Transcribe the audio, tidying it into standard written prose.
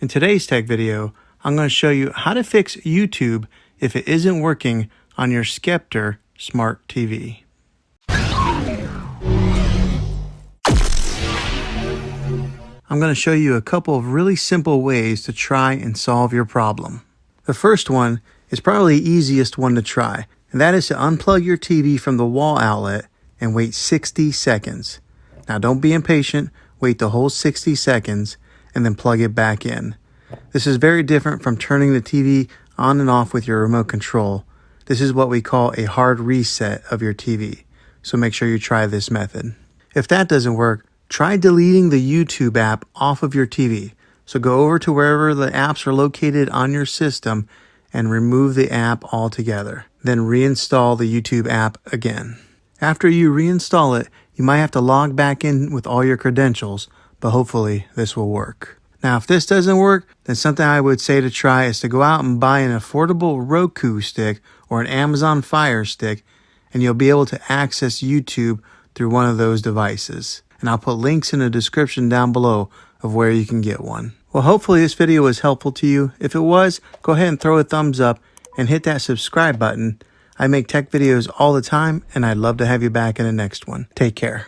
In today's tech video, I'm going to show you how to fix YouTube if it isn't working on your Sceptre smart TV. I'm going to show you a couple of really simple ways to try and solve your problem. The first one is probably the easiest one to try, and that is to unplug your TV from the wall outlet and wait 60 seconds. Now don't be impatient, wait the whole 60 seconds and then plug it back in. This is very different from turning the TV on and off with your remote control. This is what we call a hard reset of your TV, so make sure you try this method. If that doesn't work, try deleting the YouTube app off of your TV. So go over to wherever the apps are located on your system and remove the app altogether. Then reinstall the YouTube app again. After you reinstall it, you might have to log back in with all your credentials, but hopefully this will work. Now, if this doesn't work, then something I would say to try is to go out and buy an affordable Roku stick or an Amazon Fire Stick, and you'll be able to access YouTube through one of those devices. And I'll put links in the description down below of where you can get one. Well, hopefully this video was helpful to you. If it was, go ahead and throw a thumbs up and hit that subscribe button. I make tech videos all the time, and I'd love to have you back in the next one. Take care.